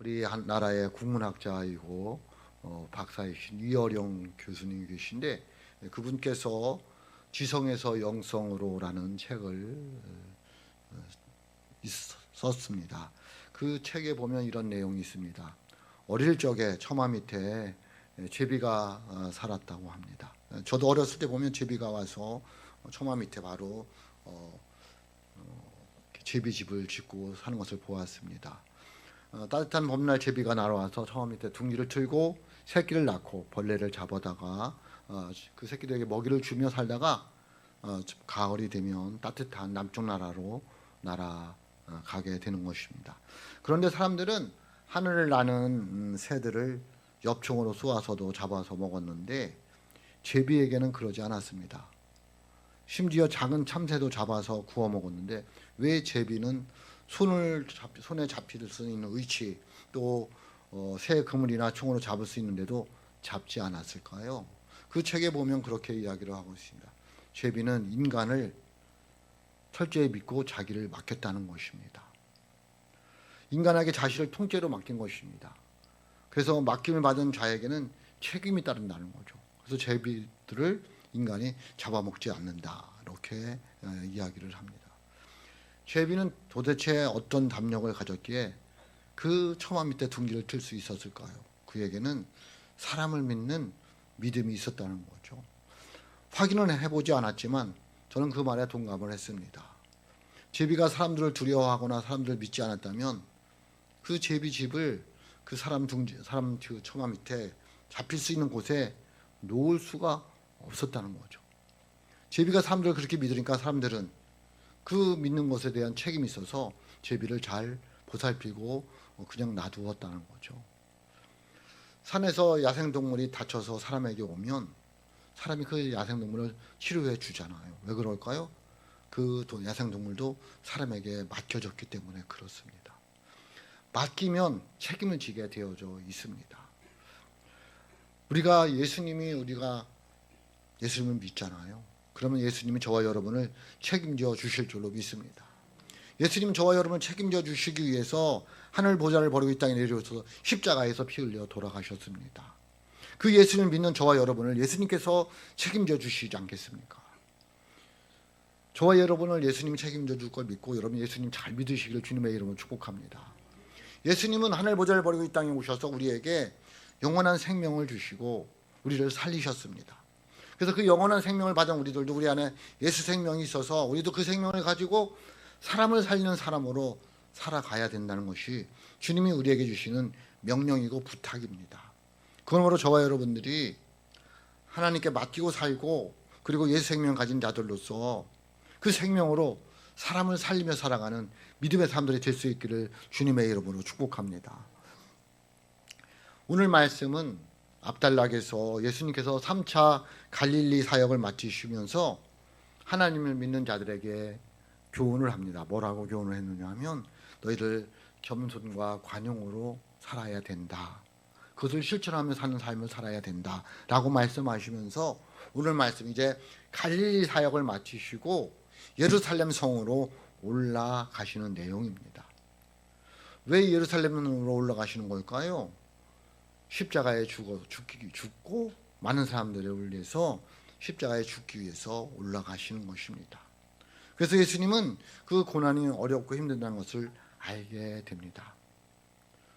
우리 한 나라의 국문학자이고 박사이신 이어령 교수님이 계신데, 그분께서 지성에서 영성으로라는 책을 썼습니다. 그 책에 보면 이런 내용이 있습니다. 어릴 적에 처마 밑에 제비가 살았다고 합니다. 저도 어렸을 때 보면 제비가 와서 처마 밑에 바로 제비집을 짓고 사는 것을 보았습니다. 따뜻한 봄날 제비가 날아와서 처마 밑에 둥지를 틀고 새끼를 낳고 벌레를 잡아다가 그 새끼들에게 먹이를 주며 살다가 가을이 되면 따뜻한 남쪽 나라로 날아가게 되는 것입니다. 그런데 사람들은 하늘을 나는 새들을 엽총으로 쏘아서도 잡아서 먹었는데 제비에게는 그러지 않았습니다. 심지어 작은 참새도 잡아서 구워 먹었는데 왜 제비는 손에 잡힐 수 있는 의치, 또 새 그물이나 총으로 잡을 수 있는데도 잡지 않았을까요? 그 책에 보면 그렇게 이야기를 하고 있습니다. 제비는 인간을 철저히 믿고 자기를 맡겼다는 것입니다. 인간에게 자신을 통째로 맡긴 것입니다. 그래서 맡김을 받은 자에게는 책임이 따른다는 거죠. 그래서 제비들을 인간이 잡아먹지 않는다, 이렇게 이야기를 합니다. 제비는 도대체 어떤 담력을 가졌기에 그 처마 밑에 둥지를 틀 수 있었을까요? 그에게는 사람을 믿는 믿음이 있었다는 거죠. 확인은 해보지 않았지만 저는 그 말에 동감을 했습니다. 제비가 사람들을 두려워하거나 사람들을 믿지 않았다면 그 제비집을 그 사람 그 처마 밑에 잡힐 수 있는 곳에 놓을 수가 없었다는 거죠. 제비가 사람들을 그렇게 믿으니까 사람들은 그 믿는 것에 대한 책임이 있어서 제비를 잘 보살피고 그냥 놔두었다는 거죠. 산에서 야생동물이 다쳐서 사람에게 오면 사람이 그 야생동물을 치료해 주잖아요. 왜 그럴까요? 그 야생동물도 사람에게 맡겨졌기 때문에 그렇습니다. 맡기면 책임을 지게 되어져 있습니다. 우리가 예수님을 믿잖아요. 그러면 예수님이 저와 여러분을 책임져 주실 줄로 믿습니다. 예수님은 저와 여러분을 책임져 주시기 위해서 하늘 보좌를 버리고 이 땅에 내려오셔서 십자가에서 피 흘려 돌아가셨습니다. 그 예수님을 믿는 저와 여러분을 예수님께서 책임져 주시지 않겠습니까? 저와 여러분을 예수님이 책임져 줄 걸 믿고 여러분 예수님 잘 믿으시기를 주님의 이름으로 축복합니다. 예수님은 하늘 보좌를 버리고 이 땅에 오셔서 우리에게 영원한 생명을 주시고 우리를 살리셨습니다. 그래서 그 영원한 생명을 받은 우리들도 우리 안에 예수 생명이 있어서 우리도 그 생명을 가지고 사람을 살리는 사람으로 살아가야 된다는 것이 주님이 우리에게 주시는 명령이고 부탁입니다. 그러므로 저와 여러분들이 하나님께 맡기고 살고 그리고 예수 생명을 가진 자들로서 그 생명으로 사람을 살리며 살아가는 믿음의 사람들이 될 수 있기를 주님의 이름으로 축복합니다. 오늘 말씀은 압달락에서 예수님께서 3차 갈릴리 사역을 마치시면서 하나님을 믿는 자들에게 교훈을 합니다. 뭐라고 교훈을 했느냐 하면 너희들 겸손과 관용으로 살아야 된다. 그것을 실천하며 사는 삶을 살아야 된다 라고 말씀하시면서 오늘 말씀 이제 갈릴리 사역을 마치시고 예루살렘 성으로 올라가시는 내용입니다. 왜 예루살렘으로 올라가시는 걸까요? 십자가에 죽고 많은 사람들을 위해서 십자가에 죽기 위해서 올라가시는 것입니다. 그래서 예수님은 그 고난이 어렵고 힘든다는 것을 알게 됩니다.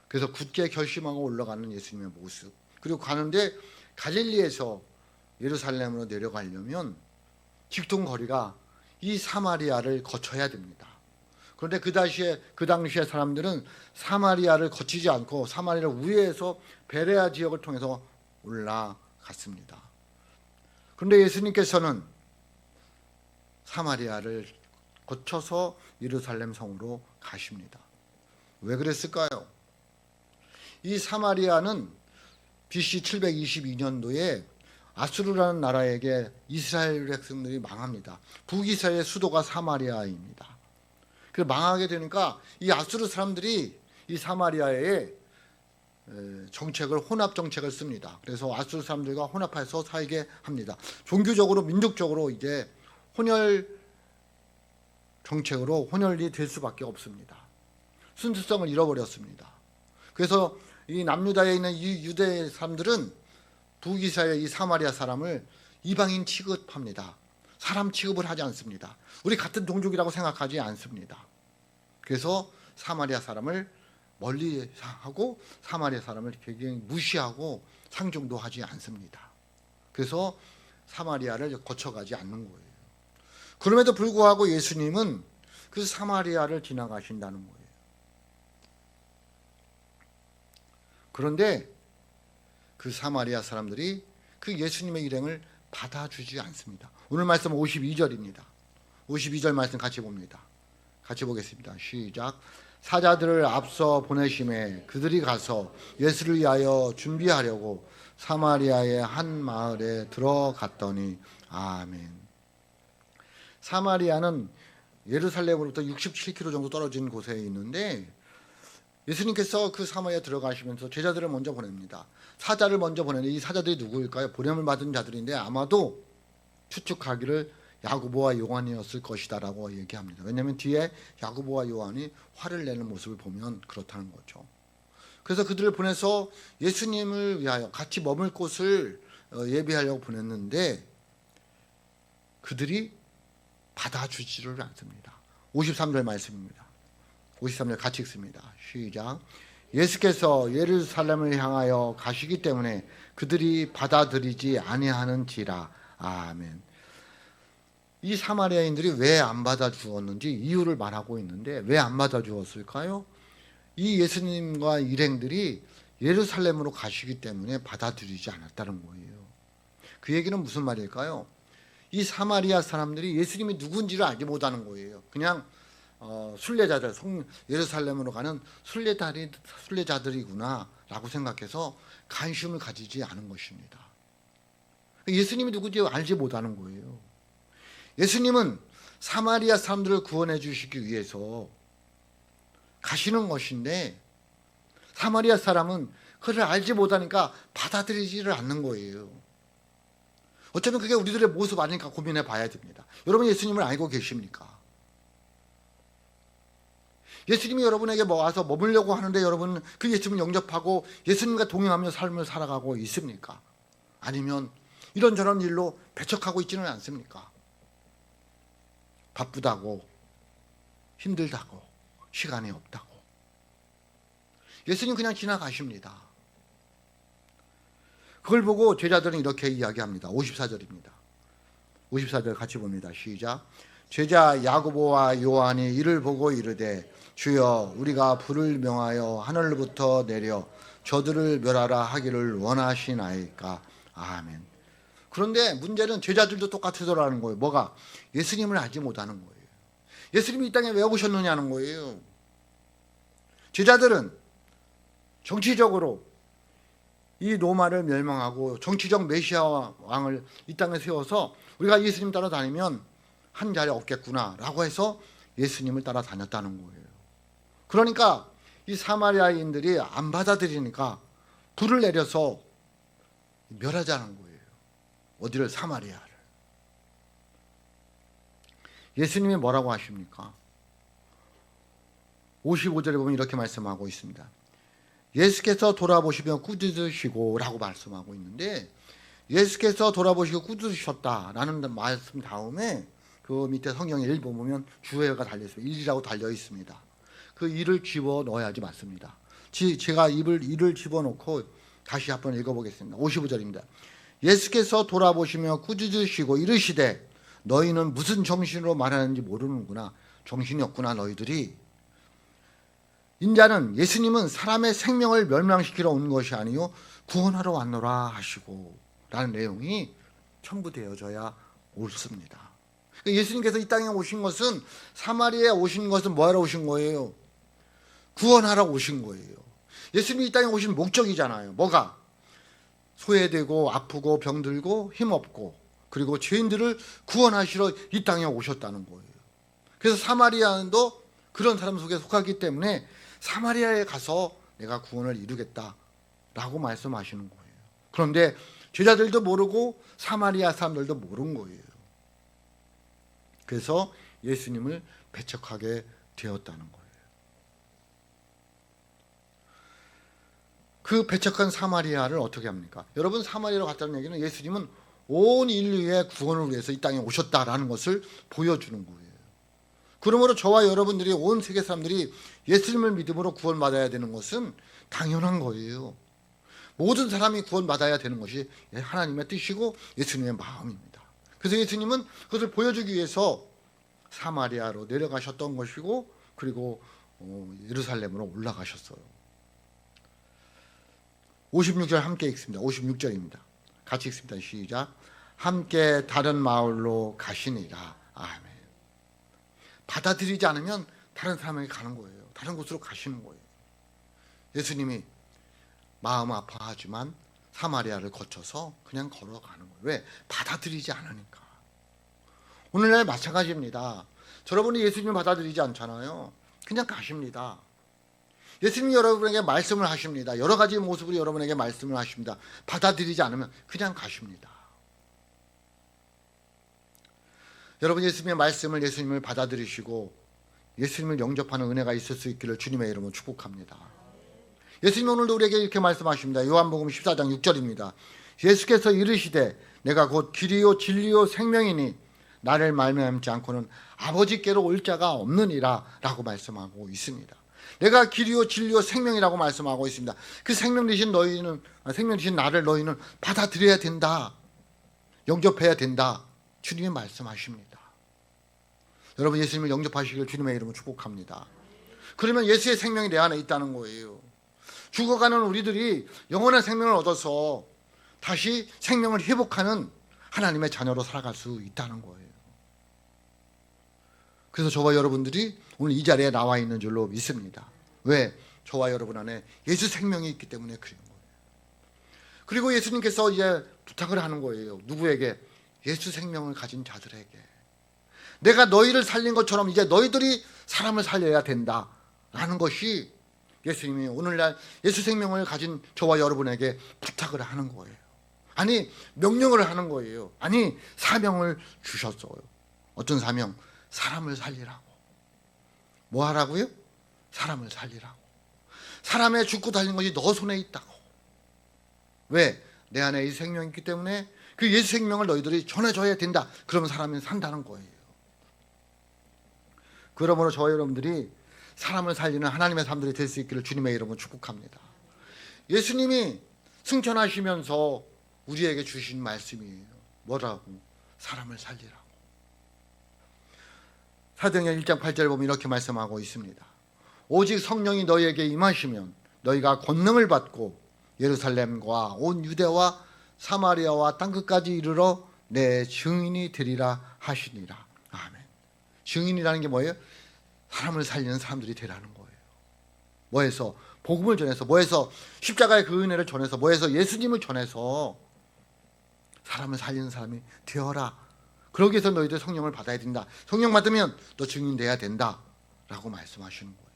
그래서 굳게 결심하고 올라가는 예수님의 모습, 그리고 가는데 갈릴리에서 예루살렘으로 내려가려면 직통거리가 이 사마리아를 거쳐야 됩니다. 그런데 그 당시에 사람들은 사마리아를 거치지 않고 사마리아 위에서 베레아 지역을 통해서 올라갔습니다. 그런데 예수님께서는 사마리아를 거쳐서 예루살렘 성으로 가십니다. 왜 그랬을까요? 이 사마리아는 BC 722년도에 아수르라는 나라에게 이스라엘 백성들이 망합니다. 북이스라엘의 수도가 사마리아입니다. 그래서 망하게 되니까 이 아수르 사람들이 이 사마리아에 정책을 혼합 정책을 씁니다. 그래서 아수르 사람들과 혼합해서 살게 합니다. 종교적으로 민족적으로 이제 혼혈 정책으로 혼혈이 될 수밖에 없습니다. 순수성을 잃어버렸습니다. 그래서 이 남유다에 있는 이 유대 사람들은 북이스라엘 이 사마리아 사람을 이방인 취급합니다. 사람 취급을 하지 않습니다. 우리 같은 동족이라고 생각하지 않습니다. 그래서 사마리아 사람을 멀리하고 사마리아 사람을 굉장히 무시하고 상종도 하지 않습니다. 그래서 사마리아를 거쳐가지 않는 거예요. 그럼에도 불구하고 예수님은 그 사마리아를 지나가신다는 거예요. 그런데 그 사마리아 사람들이 그 예수님의 일행을 받아주지 않습니다. 오늘 말씀 52절입니다. 52절 말씀 같이 봅니다. 같이 보겠습니다. 시작. 사자들을 앞서 보내심에 그들이 가서 예수를 위하여 준비하려고 사마리아의 한 마을에 들어갔더니 아멘. 사마리아는 예루살렘으로부터 67km 정도 떨어진 곳에 있는데 예수님께서 그 사마리아에 들어가시면서 제자들을 먼저 보냅니다. 사자를 먼저 보내는데 이 사자들이 누구일까요? 보냄을 받은 자들인데 아마도 추측하기를 야고보와 요한이었을 것이다 라고 얘기합니다. 왜냐하면 뒤에 야고보와 요한이 화를 내는 모습을 보면 그렇다는 거죠. 그래서 그들을 보내서 예수님을 위하여 같이 머물 곳을 예비하려고 보냈는데 그들이 받아주지를 않습니다. 53절 말씀입니다. 53절 같이 읽습니다. 시작. 예수께서 예루살렘을 향하여 가시기 때문에 그들이 받아들이지 아니하는지라. 아멘. 이 사마리아인들이 왜 안 받아주었는지 이유를 말하고 있는데 왜 안 받아주었을까요? 이 예수님과 일행들이 예루살렘으로 가시기 때문에 받아들이지 않았다는 거예요. 그 얘기는 무슨 말일까요? 이 사마리아 사람들이 예수님이 누군지를 알지 못하는 거예요. 그냥 순례자들, 예루살렘으로 가는 순례자들이구나 라고 생각해서 관심을 가지지 않은 것입니다. 예수님이 누군지 알지 못하는 거예요. 예수님은 사마리아 사람들을 구원해 주시기 위해서 가시는 것인데 사마리아 사람은 그를 알지 못하니까 받아들이지를 않는 거예요. 어쩌면 그게 우리들의 모습 아닐까 고민해 봐야 됩니다. 여러분 예수님을 알고 계십니까? 예수님이 여러분에게 와서 머물려고 하는데 여러분은 그 예수님을 영접하고 예수님과 동행하며 삶을 살아가고 있습니까? 아니면 이런저런 일로 배척하고 있지는 않습니까? 바쁘다고, 힘들다고, 시간이 없다고. 예수님 그냥 지나가십니다. 그걸 보고 제자들은 이렇게 이야기합니다. 54절입니다. 54절 같이 봅니다. 시작. 제자 야고보와 요한이 이를 보고 이르되 주여 우리가 불을 명하여 하늘로부터 내려 저들을 멸하라 하기를 원하시나이까. 아멘. 그런데 문제는 제자들도 똑같으더라는 거예요. 뭐가? 예수님을 알지 못하는 거예요. 예수님이 이 땅에 왜 오셨느냐는 거예요. 제자들은 정치적으로 이 로마를 멸망하고 정치적 메시아 왕을 이 땅에 세워서 우리가 예수님 따라 다니면 한 자리 얻겠구나 라고 해서 예수님을 따라 다녔다는 거예요. 그러니까 이 사마리아인들이 안 받아들이니까 불을 내려서 멸하자는 거예요. 어디를? 사마리아를. 예수님이 뭐라고 하십니까? 55절에 보면 이렇게 말씀하고 있습니다. 예수께서 돌아보시며 꾸짖으시고 라고 말씀하고 있는데 예수께서 돌아보시고 꾸짖으셨다라는 말씀 다음에 그 밑에 성경에 일부 보면 주어가 달려있습니다. 일이라고 달려있습니다. 그 일을 집어넣어야지 맞습니다. 제가 일을 집어넣고 다시 한번 읽어보겠습니다. 55절입니다. 예수께서 돌아보시며 꾸짖으시고 이르시되 너희는 무슨 정신으로 말하는지 모르는구나. 정신이 없구나 너희들이. 인자는 예수님은 사람의 생명을 멸망시키러 온 것이 아니요 구원하러 왔노라 하시고 라는 내용이 첨부되어져야 옳습니다. 예수님께서 이 땅에 오신 것은 사마리아에 오신 것은 뭐하러 오신 거예요? 구원하러 오신 거예요. 예수님이 이 땅에 오신 목적이잖아요. 뭐가? 소외되고 아프고 병들고 힘없고 그리고 죄인들을 구원하시러 이 땅에 오셨다는 거예요. 그래서 사마리아인도 그런 사람 속에 속하기 때문에 사마리아에 가서 내가 구원을 이루겠다라고 말씀하시는 거예요. 그런데 제자들도 모르고 사마리아 사람들도 모르는 거예요. 그래서 예수님을 배척하게 되었다는 거예요. 그 배척한 사마리아를 어떻게 합니까? 여러분, 사마리아로 갔다는 얘기는 예수님은 온 인류의 구원을 위해서 이 땅에 오셨다라는 것을 보여주는 거예요. 그러므로 저와 여러분들이, 온 세계 사람들이 예수님을 믿음으로 구원받아야 되는 것은 당연한 거예요. 모든 사람이 구원받아야 되는 것이 하나님의 뜻이고 예수님의 마음입니다. 그래서 예수님은 그것을 보여주기 위해서 사마리아로 내려가셨던 것이고, 그리고 예루살렘으로 올라가셨어요. 56절 함께 읽습니다. 56절입니다. 같이 읽습니다. 시작. 함께 다른 마을로 가시니라. 아멘. 받아들이지 않으면 다른 사람에게 가는 거예요. 다른 곳으로 가시는 거예요. 예수님이 마음 아파하지만 사마리아를 거쳐서 그냥 걸어가는 거예요. 왜? 받아들이지 않으니까. 오늘날 마찬가지입니다. 여러분이 예수님을 받아들이지 않잖아요. 그냥 가십니다. 예수님이 여러분에게 말씀을 하십니다. 여러 가지 모습으로 여러분에게 말씀을 하십니다. 받아들이지 않으면 그냥 가십니다. 여러분, 예수님의 말씀을, 예수님을 받아들이시고 예수님을 영접하는 은혜가 있을 수 있기를 주님의 이름으로 축복합니다. 예수님 오늘도 우리에게 이렇게 말씀하십니다. 요한복음 14장 6절입니다. 예수께서 이르시되 내가 곧 길이요 진리요 생명이니 나를 말미암지 않고는 아버지께로 올 자가 없느니라 라고 말씀하고 있습니다. 내가 길이요 진리요 생명이라고 말씀하고 있습니다. 그 생명 되신 너희는, 생명 되신 나를 너희는 받아들여야 된다. 영접해야 된다. 주님이 말씀하십니다. 여러분, 예수님을 영접하시길 주님의 이름으로 축복합니다. 그러면 예수의 생명이 내 안에 있다는 거예요. 죽어가는 우리들이 영원한 생명을 얻어서 다시 생명을 회복하는 하나님의 자녀로 살아갈 수 있다는 거예요. 그래서 저와 여러분들이 오늘 이 자리에 나와 있는 줄로 믿습니다. 왜? 저와 여러분 안에 예수 생명이 있기 때문에 그런 거예요. 그리고 예수님께서 이제 부탁을 하는 거예요. 누구에게? 예수 생명을 가진 자들에게. 내가 너희를 살린 것처럼 이제 너희들이 사람을 살려야 된다라는 것이 예수님이 오늘날 예수 생명을 가진 저와 여러분에게 부탁을 하는 거예요. 아니, 명령을 하는 거예요. 아니, 사명을 주셨어요. 어떤 사명? 사람을 살리라고. 뭐 하라고요? 사람을 살리라고. 사람의 죽고 달린 것이 너 손에 있다고. 왜? 내 안에 이 생명이 있기 때문에 그 예수 생명을 너희들이 전해줘야 된다. 그러면 사람이 산다는 거예요. 그러므로 저와 여러분들이 사람을 살리는 하나님의 사람들이 될 수 있기를 주님의 이름으로 축복합니다. 예수님이 승천하시면서 우리에게 주신 말씀이에요. 뭐라고? 사람을 살리라고. 사도행전 1장 8절 보면 이렇게 말씀하고 있습니다. 오직 성령이 너희에게 임하시면 너희가 권능을 받고 예루살렘과 온 유대와 사마리아와 땅끝까지 이르러 내 증인이 되리라 하시니라. 아멘. 증인이라는 게 뭐예요? 사람을 살리는 사람들이 되라는 거예요. 뭐해서? 복음을 전해서. 뭐해서? 십자가의 그 은혜를 전해서. 뭐해서? 예수님을 전해서 사람을 살리는 사람이 되어라. 그러기 위해서 너희들 성령을 받아야 된다. 성령 받으면 너 증인 돼야 된다 라고 말씀하시는 거예요.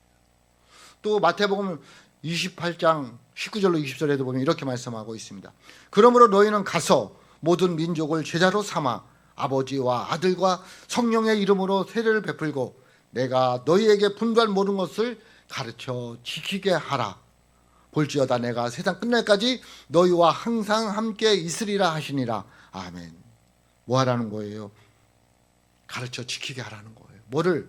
또 마태복음 28장 19절로 20절에도 보면 이렇게 말씀하고 있습니다. 그러므로 너희는 가서 모든 민족을 제자로 삼아 아버지와 아들과 성령의 이름으로 세례를 베풀고 내가 너희에게 분별 모든 것을 가르쳐 지키게 하라. 볼지어다 내가 세상 끝날까지 너희와 항상 함께 있으리라 하시니라. 아멘. 뭐 하라는 거예요? 가르쳐 지키게 하라는 거예요. 뭐를?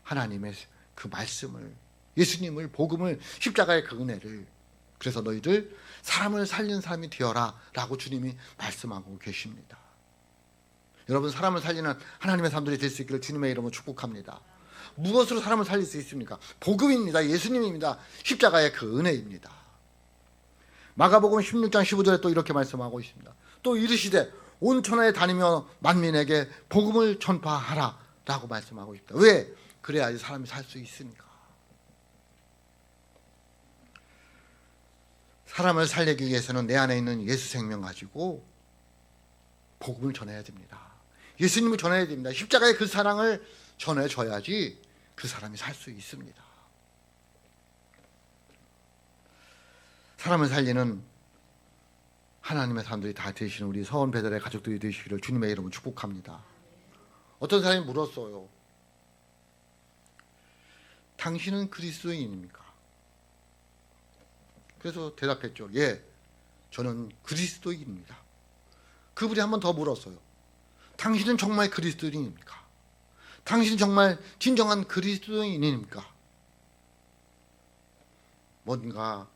하나님의 그 말씀을, 예수님을, 복음을, 십자가의 그 은혜를. 그래서 너희들 사람을 살리는 사람이 되어라 라고 주님이 말씀하고 계십니다. 여러분, 사람을 살리는 하나님의 사람들이 될 수 있기를 주님의 이름으로 축복합니다. 무엇으로 사람을 살릴 수 있습니까? 복음입니다. 예수님입니다. 십자가의 그 은혜입니다. 마가복음 16장 15절에 또 이렇게 말씀하고 있습니다. 또 이르시되 온 천하에 다니며 만민에게 복음을 전파하라 라고 말씀하고 있다. 왜? 그래야지 사람이 살 수 있으니까. 사람을 살리기 위해서는 내 안에 있는 예수 생명 가지고 복음을 전해야 됩니다. 예수님을 전해야 됩니다. 십자가의 그 사랑을 전해줘야지 그 사람이 살 수 있습니다. 사람을 살리는 하나님의 사람들이 다 되시는 우리 서원 베델의 가족들이 되시기를 주님의 이름으로 축복합니다. 어떤 사람이 물었어요. 당신은 그리스도인입니까? 그래서 대답했죠. 예, 저는 그리스도인입니다. 그분이 한 번 더 물었어요. 당신은 정말 그리스도인입니까? 당신은 정말 진정한 그리스도인입니까? 뭔가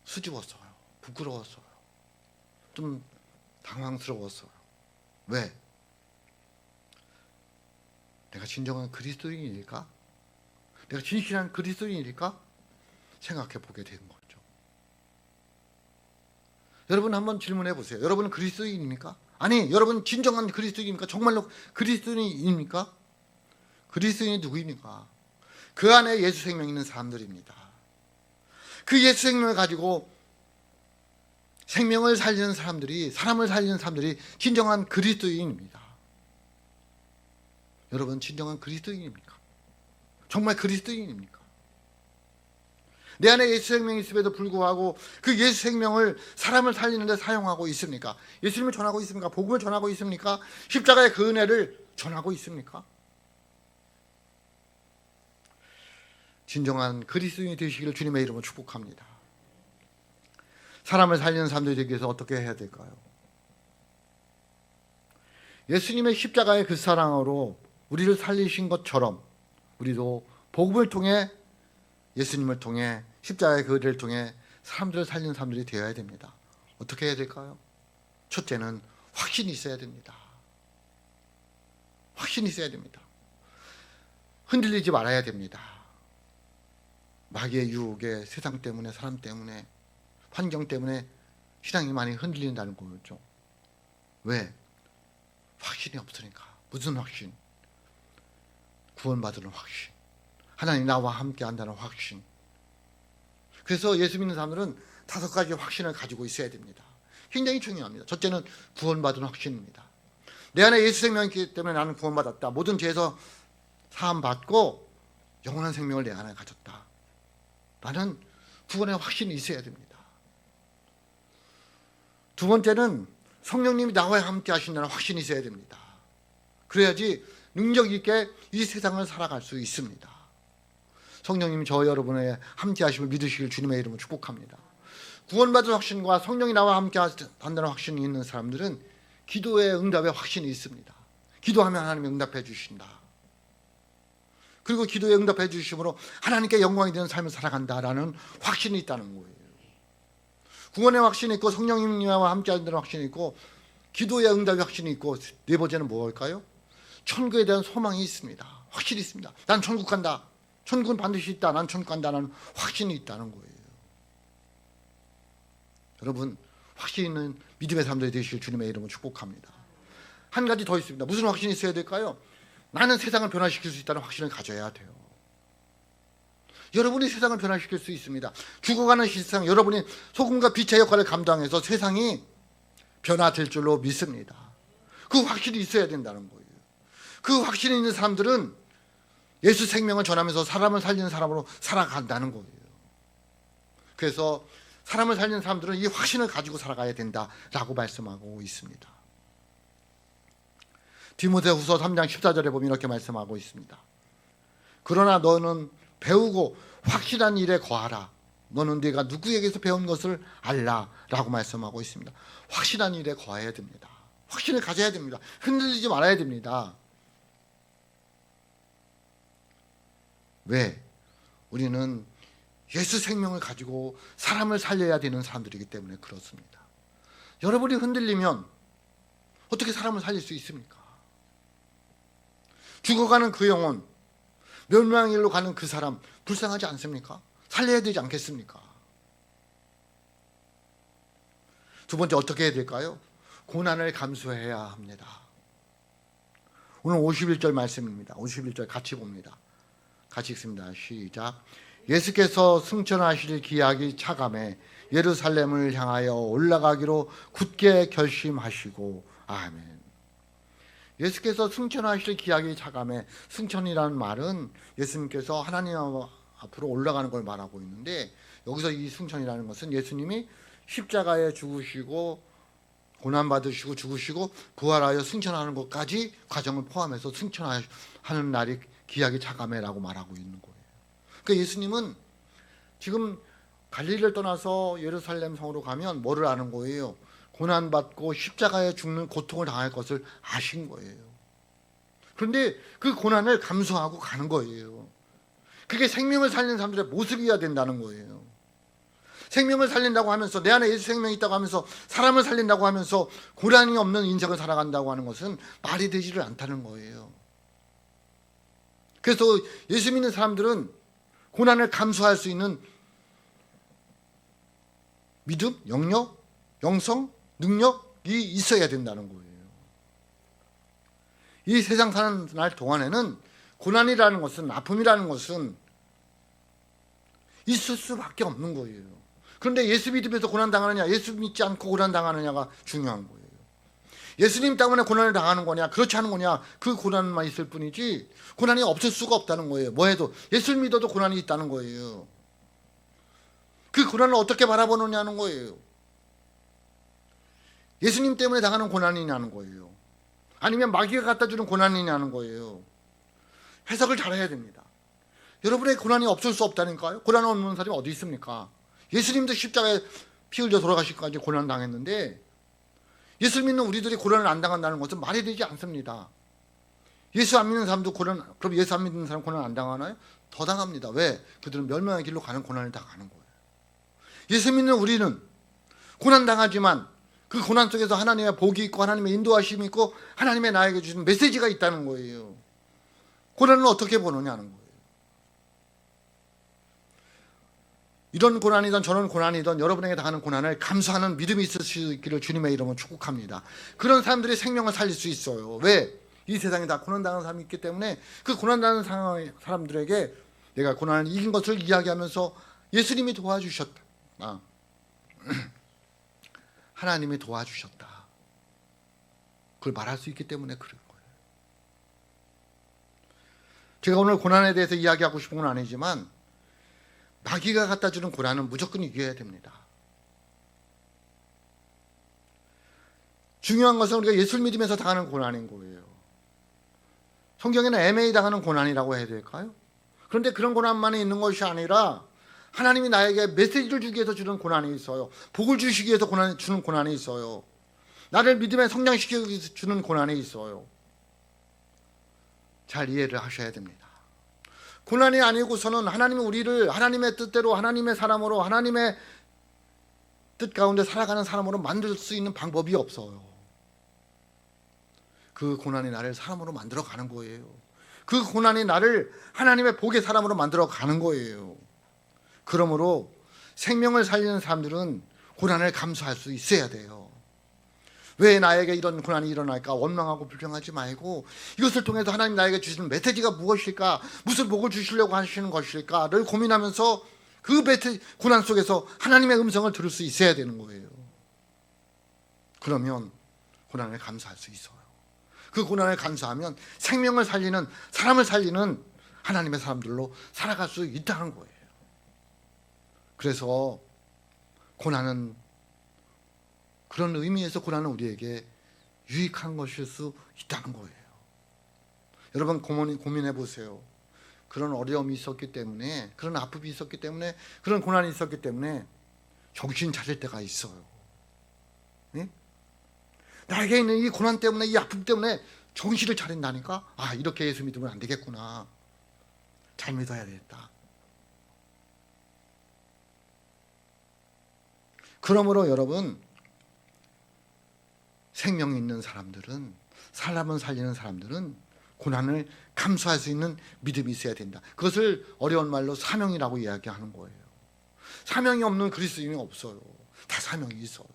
수줍었어요. 부끄러웠어요. 좀 당황스러웠어요. 왜? 내가 진정한 그리스도인일까? 내가 진실한 그리스도인일까? 생각해 보게 된 거죠. 여러분 한번 질문해 보세요. 여러분은 그리스도인입니까? 아니, 여러분 진정한 그리스도인입니까? 정말로 그리스도인입니까? 그리스도인이 누구입니까? 그 안에 예수 생명이 있는 사람들입니다. 그 예수 생명을 가지고 생명을 살리는 사람들이, 사람을 살리는 사람들이 진정한 그리스도인입니다. 여러분 진정한 그리스도인입니까? 정말 그리스도인입니까? 내 안에 예수 생명이 있음에도 불구하고 그 예수 생명을 사람을 살리는 데 사용하고 있습니까? 예수님을 전하고 있습니까? 복음을 전하고 있습니까? 십자가의 그 은혜를 전하고 있습니까? 진정한 그리스도인이 되시기를 주님의 이름으로 축복합니다. 사람을 살리는 사람들이 되기 위해서 어떻게 해야 될까요? 예수님의 십자가의 그 사랑으로 우리를 살리신 것처럼 우리도 복음을 통해, 예수님을 통해, 십자가의 그 은혜를 통해 사람들을 살리는 사람들이 되어야 됩니다. 어떻게 해야 될까요? 첫째는 확신이 있어야 됩니다. 확신이 있어야 됩니다. 흔들리지 말아야 됩니다. 마귀의 유혹에, 세상 때문에, 사람 때문에, 환경 때문에 신앙이 많이 흔들린다는 거죠. 왜? 확신이 없으니까. 무슨 확신? 구원받는 확신. 하나님 나와 함께 한다는 확신. 그래서 예수 믿는 사람들은 5가지 확신을 가지고 있어야 됩니다. 굉장히 중요합니다. 첫째는 구원받은 확신입니다. 내 안에 예수 생명이 있기 때문에 나는 구원받았다. 모든 죄에서 사함받고 영원한 생명을 내 안에 가졌다. 라는 구원의 확신이 있어야 됩니다. 두 번째는 성령님이 나와 함께 하신다는 확신이 있어야 됩니다. 그래야지 능력 있게 이 세상을 살아갈 수 있습니다. 성령님이 저 여러분의 함께 하심을 믿으시길 주님의 이름으로 축복합니다. 구원받은 확신과 성령이 나와 함께 한다는 확신이 있는 사람들은 기도의 응답의 확신이 있습니다. 기도하면 하나님이 응답해 주신다. 그리고 기도에 응답해 주심으로 하나님께 영광이 되는 삶을 살아간다라는 확신이 있다는 거예요. 구원의 확신이 있고 성령님과 함께 한다는 확신이 있고 기도의 응답의 확신이 있고 네 번째는 뭘까요? 천국에 대한 소망이 있습니다. 확실히 있습니다. 난 천국 간다. 천국은 반드시 있다. 난 천국 간다는 확신이 있다는 거예요. 여러분 확신 있는 믿음의 사람들이 되시길 주님의 이름으로 축복합니다. 한 가지 더 있습니다. 무슨 확신이 있어야 될까요? 나는 세상을 변화시킬 수 있다는 확신을 가져야 돼요. 여러분이 세상을 변화시킬 수 있습니다. 죽어가는 세상, 여러분이 소금과 빛의 역할을 감당해서 세상이 변화될 줄로 믿습니다. 그 확신이 있어야 된다는 거예요. 그 확신이 있는 사람들은 예수 생명을 전하면서 사람을 살리는 사람으로 살아간다는 거예요. 그래서 사람을 살리는 사람들은 이 확신을 가지고 살아가야 된다라고 말씀하고 있습니다. 디모데후서 3장 14절에 보면 이렇게 말씀하고 있습니다. 그러나 너는 배우고 확실한 일에 거하라. 너는 네가 누구에게서 배운 것을 알라 라고 말씀하고 있습니다. 확실한 일에 거해야 됩니다. 확신을 가져야 됩니다. 흔들리지 말아야 됩니다. 왜? 우리는 예수 생명을 가지고 사람을 살려야 되는 사람들이기 때문에 그렇습니다. 여러분이 흔들리면 어떻게 사람을 살릴 수 있습니까? 죽어가는 그 영혼, 멸망의 길로 가는 그 사람 불쌍하지 않습니까? 살려야 되지 않겠습니까? 두 번째 어떻게 해야 될까요? 고난을 감수해야 합니다. 오늘 51절 말씀입니다. 51절 같이 봅니다. 같이 읽습니다. 시작. 예수께서 승천하실 기약이 차감해 예루살렘을 향하여 올라가기로 굳게 결심하시고 아멘. 예수께서 승천하실 기약이 차감해, 승천이라는 말은 예수님께서 하나님 앞으로 올라가는 걸 말하고 있는데, 여기서 이 승천이라는 것은 예수님이 십자가에 죽으시고 고난받으시고 죽으시고 부활하여 승천하는 것까지 과정을 포함해서 승천하는 날이 기약이 차감해라고 말하고 있는 거예요. 그러니까 예수님은 지금 갈릴리를 떠나서 예루살렘 성으로 가면 뭐를 아는 거예요? 고난받고 십자가에 죽는 고통을 당할 것을 아신 거예요. 그런데 그 고난을 감수하고 가는 거예요. 그게 생명을 살리는 사람들의 모습이어야 된다는 거예요. 생명을 살린다고 하면서, 내 안에 예수 생명이 있다고 하면서, 사람을 살린다고 하면서 고난이 없는 인생을 살아간다고 하는 것은 말이 되지를 않다는 거예요. 그래서 예수 믿는 사람들은 고난을 감수할 수 있는 믿음, 영역, 영성, 능력이 있어야 된다는 거예요. 이 세상 사는 날 동안에는 고난이라는 것은, 아픔이라는 것은 있을 수밖에 없는 거예요. 그런데 예수 믿으면서 고난 당하느냐, 예수 믿지 않고 고난 당하느냐가 중요한 거예요. 예수님 때문에 고난을 당하는 거냐, 그렇지 않은 거냐, 그 고난만 있을 뿐이지 고난이 없을 수가 없다는 거예요. 뭐 해도 예수를 믿어도 고난이 있다는 거예요. 그 고난을 어떻게 바라보느냐는 거예요. 예수님 때문에 당하는 고난이냐는 거예요. 아니면 마귀가 갖다 주는 고난이냐는 거예요. 해석을 잘해야 됩니다. 여러분의 고난이 없을 수 없다니까요. 고난 없는 사람이 어디 있습니까? 예수님도 십자가에 피 흘려 돌아가시기까지 고난 당했는데, 예수 믿는 우리들이 고난을 안 당한다는 것은 말이 되지 않습니다. 예수 안 믿는 사람도 고난, 그럼 예수 안 믿는 사람 고난 안 당하나요? 더 당합니다. 왜? 그들은 멸망의 길로 가는 고난을 당하는 거예요. 예수 믿는 우리는 고난 당하지만 그 고난 속에서 하나님의 복이 있고 하나님의 인도하심이 있고 하나님의 나에게 주신 메시지가 있다는 거예요. 고난을 어떻게 보느냐는 거예요. 이런 고난이든 저런 고난이든 여러분에게 당하는 고난을 감수하는 믿음이 있을 수 있기를 주님의 이름으로 축복합니다. 그런 사람들이 생명을 살릴 수 있어요. 왜? 이 세상에 다 고난당하는 사람이 있기 때문에 그 고난당하는 사람들에게 내가 고난을 이긴 것을 이야기하면서 예수님이 도와주셨다, 하나님이 도와주셨다, 그걸 말할 수 있기 때문에 그런 거예요. 제가 오늘 고난에 대해서 이야기하고 싶은 건 아니지만 마귀가 갖다 주는 고난은 무조건 이겨야 됩니다. 중요한 것은 우리가 예수를 믿으면서 당하는 고난인 거예요. 성경에는 애매히 당하는 고난이라고 해야 될까요? 그런데 그런 고난만이 있는 것이 아니라 하나님이 나에게 메시지를 주기 위해서 주는 고난이 있어요. 복을 주시기 위해서 주는 고난이 있어요. 나를 믿음에 성장시키기 위해서 주는 고난이 있어요. 잘 이해를 하셔야 됩니다. 고난이 아니고서는 하나님이 우리를 하나님의 뜻대로, 하나님의 사람으로, 하나님의 뜻 가운데 살아가는 사람으로 만들 수 있는 방법이 없어요. 그 고난이 나를 사람으로 만들어 가는 거예요. 그 고난이 나를 하나님의 복의 사람으로 만들어 가는 거예요. 그러므로 생명을 살리는 사람들은 고난을 감수할 수 있어야 돼요. 왜 나에게 이런 고난이 일어날까 원망하고 불평하지 말고, 이것을 통해서 하나님 나에게 주시는 메시지가 무엇일까, 무슨 복을 주시려고 하시는 것일까를 고민하면서 그 고난 속에서 하나님의 음성을 들을 수 있어야 되는 거예요. 그러면 고난을 감수할 수 있어요. 그 고난을 감수하면 생명을 살리는, 사람을 살리는 하나님의 사람들로 살아갈 수 있다는 거예요. 그래서 고난은, 그런 의미에서 고난은 우리에게 유익한 것일 수 있다는 거예요. 여러분 고민해 보세요. 그런 어려움이 있었기 때문에, 그런 아픔이 있었기 때문에, 그런 고난이 있었기 때문에 정신 차릴 때가 있어요. 네? 나에게 있는 이 고난 때문에, 이 아픔 때문에 정신을 차린다니까? 아, 이렇게 예수 믿으면 안 되겠구나, 잘 믿어야 되겠다. 그러므로 여러분, 생명이 있는 사람들은, 사람을 살리는 사람들은 고난을 감수할 수 있는 믿음이 있어야 된다. 그것을 어려운 말로 사명이라고 이야기하는 거예요. 사명이 없는 그리스도인이 없어요. 다 사명이 있어요.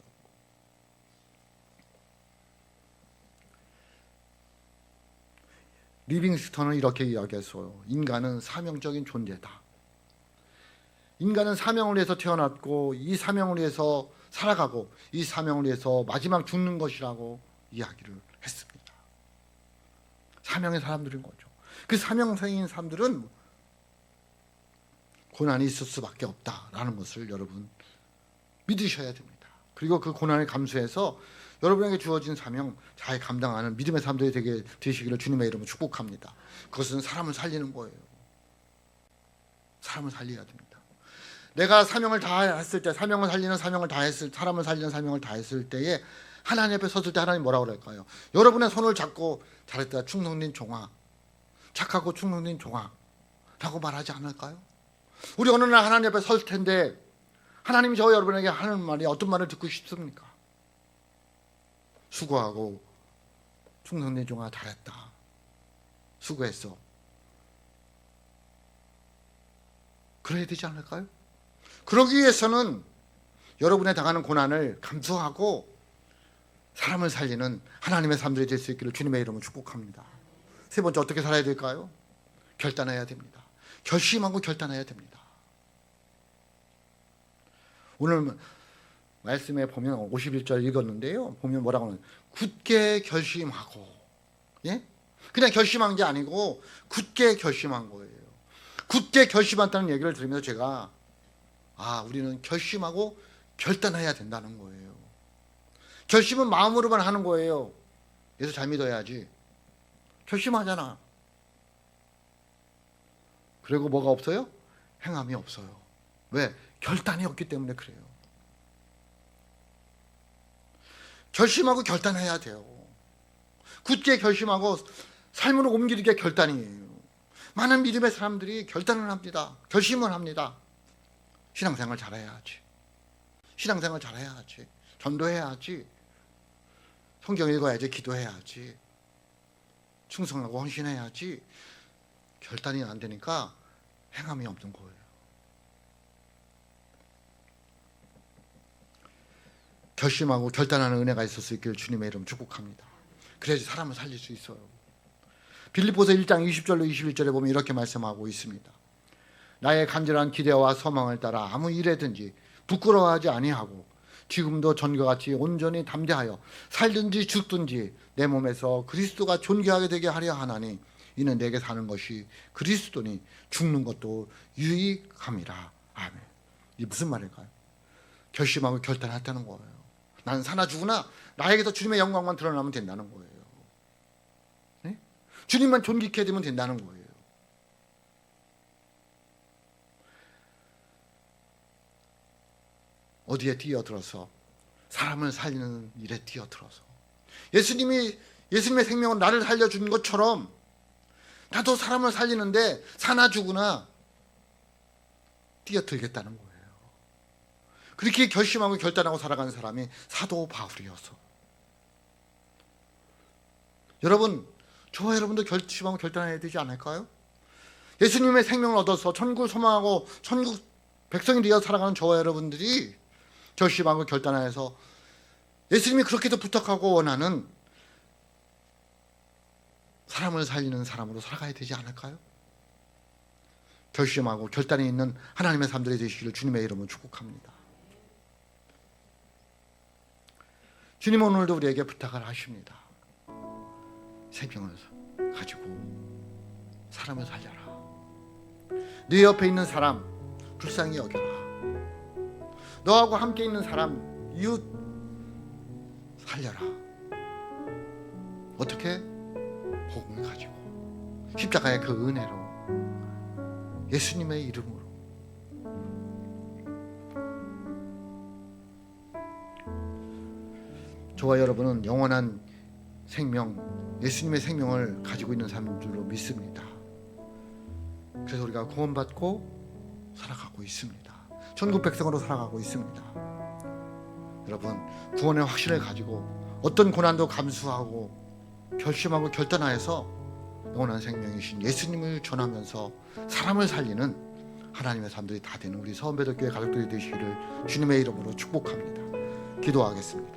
리빙스턴은 이렇게 이야기했어요. 인간은 사명적인 존재다. 인간은 사명을 위해서 태어났고, 이 사명을 위해서 살아가고, 이 사명을 위해서 마지막 죽는 것이라고 이야기를 했습니다. 사명의 사람들인 거죠. 그 사명생인 사람들은 고난이 있을 수밖에 없다라는 것을 여러분 믿으셔야 됩니다. 그리고 그 고난을 감수해서 여러분에게 주어진 사명 잘 감당하는 믿음의 사람들이 되시기를 주님의 이름으로 축복합니다. 그것은 사람을 살리는 거예요. 사람을 살려야 됩니다. 내가 사명을 다했을 때, 사람을 살리는 사명을 다했을 때에 하나님 앞에 섰을 때 하나님 뭐라고 그럴까요? 여러분의 손을 잡고 잘했다 충성된 종아, 착하고 충성된 종아 라고 말하지 않을까요? 우리 어느 날 하나님 앞에 설 텐데 하나님이 저 여러분에게 하는 말이 어떤 말을 듣고 싶습니까? 수고하고 충성된 종아 잘했다, 수고했어, 그래야 되지 않을까요? 그러기 위해서는 여러분의 당하는 고난을 감수하고 사람을 살리는 하나님의 사람들이 될 수 있기를 주님의 이름으로 축복합니다. 세 번째, 어떻게 살아야 될까요? 결단해야 됩니다. 결심하고 결단해야 됩니다. 오늘 말씀에 보면 51절 읽었는데요, 보면 뭐라고 하면 굳게 결심하고, 예? 그냥 결심한 게 아니고 굳게 결심한 거예요. 굳게 결심한다는 얘기를 들으면서 제가 우리는 결심하고 결단해야 된다는 거예요. 결심은 마음으로만 하는 거예요. 예수 잘 믿어야지. 결심하잖아. 그리고 뭐가 없어요? 행함이 없어요. 왜? 결단이 없기 때문에 그래요. 결심하고 결단해야 돼요. 굳게 결심하고 삶으로 옮기는 게 결단이에요. 많은 믿음의 사람들이 결단을 합니다. 결심을 합니다. 신앙생활 잘해야지. 신앙생활 잘해야지. 전도해야지. 성경 읽어야지. 기도해야지. 충성하고 헌신해야지. 결단이 안 되니까 행함이 없는 거예요. 결심하고 결단하는 은혜가 있을 수 있기를 주님의 이름 축복합니다. 그래야지 사람을 살릴 수 있어요. 빌립보서 1장 20절로 21절에 보면 이렇게 말씀하고 있습니다. 나의 간절한 기대와 소망을 따라 아무 일에든지 부끄러워하지 아니하고 지금도 전과 같이 온전히 담대하여 살든지 죽든지 내 몸에서 그리스도가 존귀하게 되게 하려 하나니 이는 내게 사는 것이 그리스도니 죽는 것도 유익함이라. 아멘. 이게 무슨 말일까요? 결심하고 결단했다는 거예요. 나는 사나 죽으나 나에게서 주님의 영광만 드러나면 된다는 거예요. 네? 주님만 존귀케 되면 된다는 거예요. 어디에 뛰어들어서? 사람을 살리는 일에 뛰어들어서. 예수님의 생명은 나를 살려준 것처럼 나도 사람을 살리는데 사나 죽으나 뛰어들겠다는 거예요. 그렇게 결심하고 결단하고 살아가는 사람이 사도 바울이어서. 여러분, 저와 여러분도 결심하고 결단해야 되지 않을까요? 예수님의 생명을 얻어서 천국을 소망하고 천국 백성이 되어 살아가는 저와 여러분들이 결심하고 결단해서 예수님이 그렇게도 부탁하고 원하는 사람을 살리는 사람으로 살아가야 되지 않을까요? 결심하고 결단이 있는 하나님의 사람들이 되시기를 주님의 이름으로 축복합니다. 주님은 오늘도 우리에게 부탁을 하십니다. 생명을 가지고 사람을 살려라. 네 옆에 있는 사람 불쌍히 여겨라. 너하고 함께 있는 사람 이웃 살려라. 어떻게? 복음을 가지고 십자가의 그 은혜로 예수님의 이름으로. 저와 여러분은 영원한 생명, 예수님의 생명을 가지고 있는 사람들로 믿습니다. 그래서 우리가 구원받고 살아가고 있습니다. 천국 백성으로 살아가고 있습니다. 여러분, 구원의 확신을 가지고 어떤 고난도 감수하고 결심하고 결단하여서 영원한 생명이신 예수님을 전하면서 사람을 살리는 하나님의 사람들이 다 되는 우리 서원배덕교회 가족들이 되시기를 주님의 이름으로 축복합니다. 기도하겠습니다.